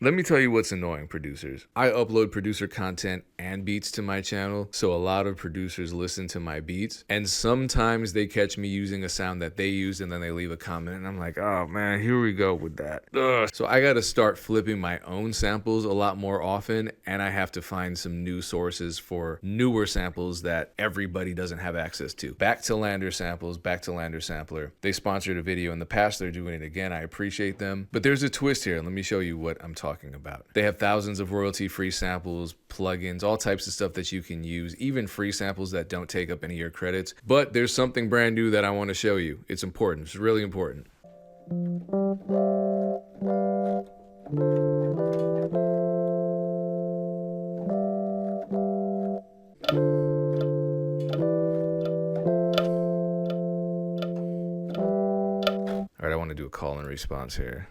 Let me tell you what's annoying, producers. I upload producer content and beats to my channel, so a lot of producers listen to my beats, and sometimes they catch me using a sound that they use and then they leave a comment, and I'm like, oh man, here we go with that. Ugh. So I gotta start flipping my own samples a lot more often, and I have to find some new sources for newer samples that everybody doesn't have access to. Back to LANDR Samples, back to LANDR Sampler. They sponsored a video in the past, they're doing it again, I appreciate them. But there's a twist here, let me show you what I'm talking about. They have thousands of royalty-free samples, plugins, all types of stuff that you can use, even free samples that don't take up any of your credits. But there's something brand new that I want to show you. It's important. It's really important. All right, I want to do a call and response here.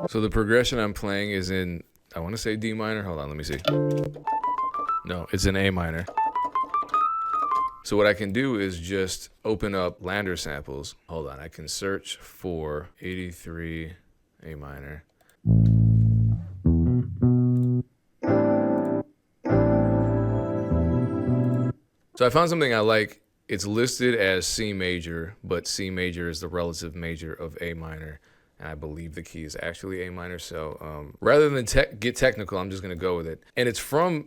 So the progression I'm playing is in, I want to say D minor. Hold on, let me see. No, it's in A minor. So what I can do is just open up LANDR samples. Hold on, I can search for 83 A minor. So I found something I like. It's listed as C major, but C major is the relative major of A minor. And I believe the key is actually A minor. So rather than get technical, I'm just going to go with it. And it's from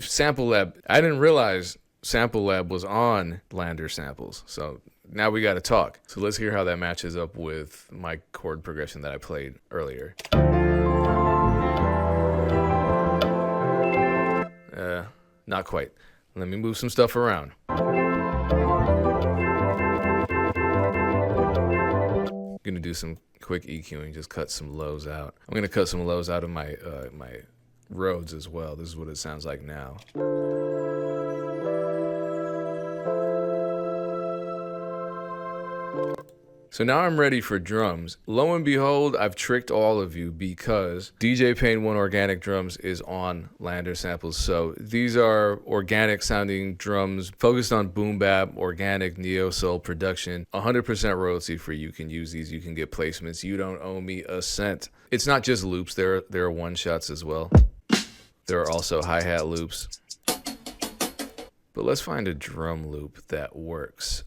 Sample Lab. I didn't realize Sample Lab was on LANDR samples. So now we got to talk. So let's hear how that matches up with my chord progression that I played earlier. Not quite. Let me move some stuff around. Gonna do some quick EQing, just cut some lows out. I'm gonna cut some lows out of my my Rhodes as well. This is what it sounds like now. So now I'm ready for drums. Lo and behold, I've tricked all of you because DJ Pain 1 Organic Drums is on LANDR samples. So these are organic sounding drums focused on boom bap, organic neo soul production, 100% royalty free. You can use these, you can get placements. You don't owe me a cent. It's not just loops, there are one shots as well. There are also hi-hat loops. But let's find a drum loop that works.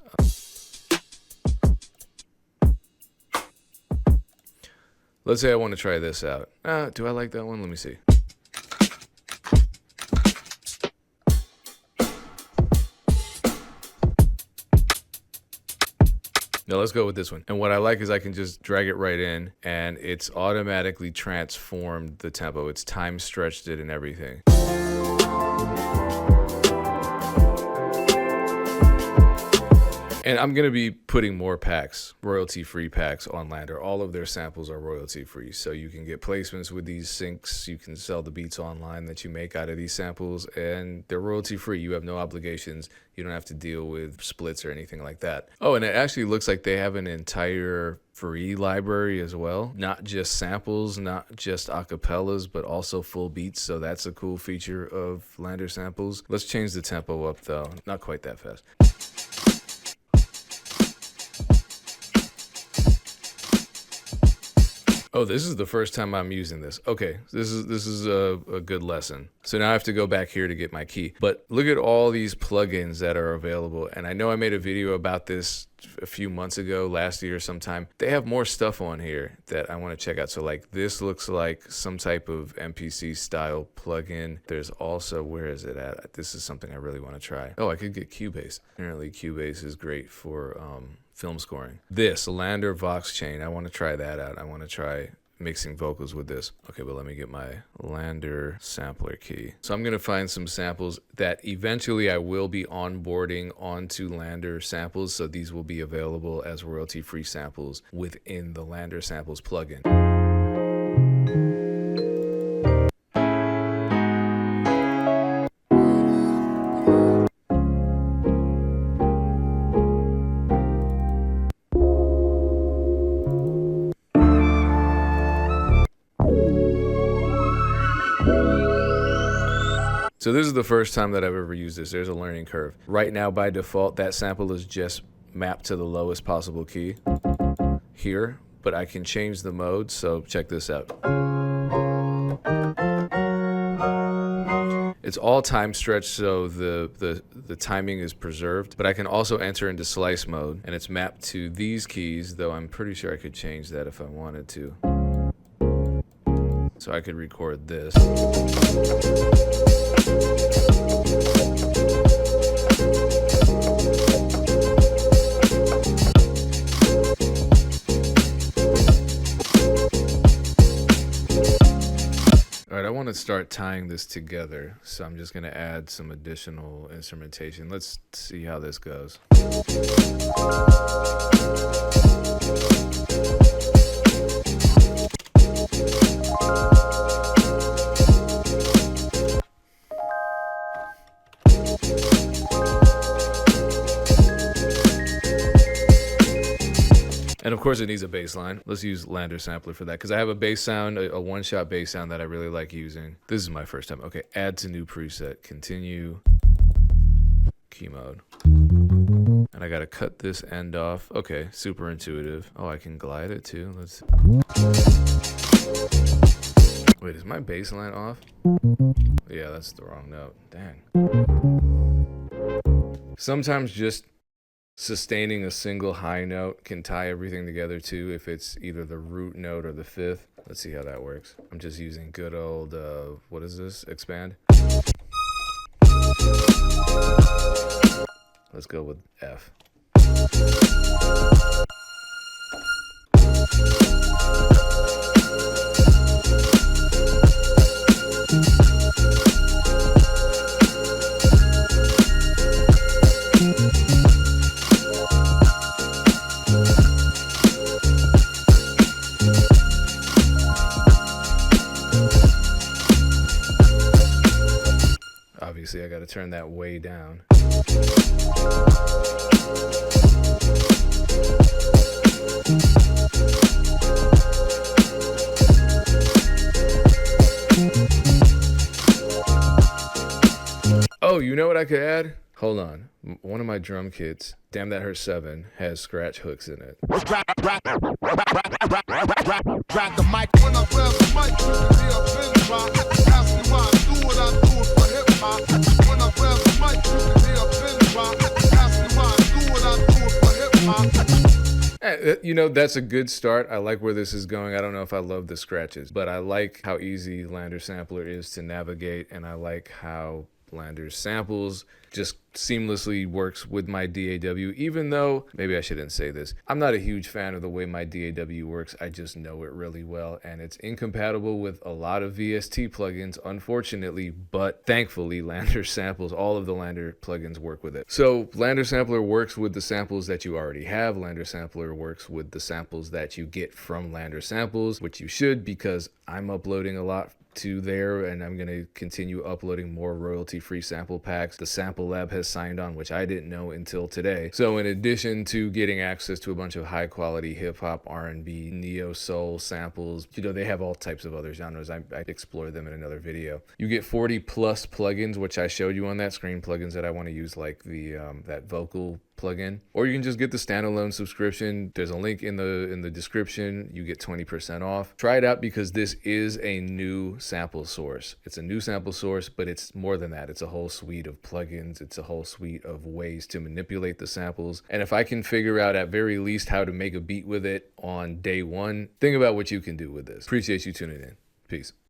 Let's say I want to try this out. Do I like that one? Let me see. Now let's go with this one. And what I like is I can just drag it right in and it's automatically transformed the tempo. It's time stretched it and everything. And I'm going to be putting more packs, royalty-free packs on LANDR. All of their samples are royalty-free, so you can get placements with these syncs. You can sell the beats online that you make out of these samples, and they're royalty-free. You have no obligations. You don't have to deal with splits or anything like that. Oh, and it actually looks like they have an entire free library as well. Not just samples, not just acapellas, but also full beats, so that's a cool feature of LANDR samples. Let's change the tempo up, though. Not quite that fast. Oh, this is the first time I'm using this. Okay, this is a good lesson. So now I have to go back here to get my key. But look at all these plugins that are available. And I know I made a video about this a few months ago, last year sometime. They have more stuff on here that I want to check out. So like this looks like some type of MPC style plugin. There's also, where is it at? This is something I really want to try. Oh, I could get Cubase. Apparently Cubase is great for film scoring. This LANDR Vox chain, I want to try that out. I want to try mixing vocals with this. Okay, but let me get my LANDR sampler key. So I'm gonna find some samples that eventually I will be onboarding onto LANDR samples. So these will be available as royalty-free samples within the LANDR samples plugin. So this is the first time that I've ever used this. There's a learning curve. Right now, by default, that sample is just mapped to the lowest possible key here, but I can change the mode, so check this out. It's all time stretched, so the timing is preserved, but I can also enter into slice mode, and it's mapped to these keys, though I'm pretty sure I could change that if I wanted to. So I could record this. All right, I want to start tying this together, so I'm just going to add some additional instrumentation. Let's see how this goes. And of course it needs a bass line. Let's use LANDR sampler for that, because I have a bass sound, a one-shot bass sound that I really like using. This is my first time. Okay, add to new preset, continue, key mode. And I gotta cut this end off. Okay, super intuitive. Oh, I can glide it too. Let's. Wait, is my bass line off? Yeah, that's the wrong note. Dang. Sometimes just sustaining a single high note can tie everything together too, if it's either the root note or the fifth. Let's see how that works. I'm just using good old, what is this? Expand. Let's go with F. Obviously, I got to turn that way down. Oh, you know what I could add? Hold on. One of my drum kits, Damn That Hurt 7, has scratch hooks in it. You know, that's a good start. I like where this is going. I don't know if I love the scratches, but I like how easy LANDR sampler is to navigate, and I like how LANDR samples just seamlessly works with my DAW, even though, maybe I shouldn't say this, I'm not a huge fan of the way my DAW works. I just know it really well, and it's incompatible with a lot of VST plugins, unfortunately, but thankfully LANDR samples, all of the LANDR plugins work with it. So LANDR sampler works with the samples that you already have. LANDR sampler works with the samples that you get from LANDR samples, which you should, because I'm uploading a lot to there, and I'm going to continue uploading more royalty-free sample packs. The Sample Lab has signed on, which I didn't know until today. So in addition to getting access to a bunch of high-quality hip-hop, R&B, neo-soul samples, you know, they have all types of other genres. I explore them in another video. You get 40 plus plugins, which I showed you on that screen, plugins that I want to use, like the that vocal plugin, or you can just get the standalone subscription. There's a link in the description. You get 20% off. Try it out, because this is a new sample source. It's a new sample source, but it's more than that. It's a whole suite of plugins. It's a whole suite of ways to manipulate the samples. And if I can figure out at very least how to make a beat with it on day one, think about what you can do with this. Appreciate you tuning in. Peace.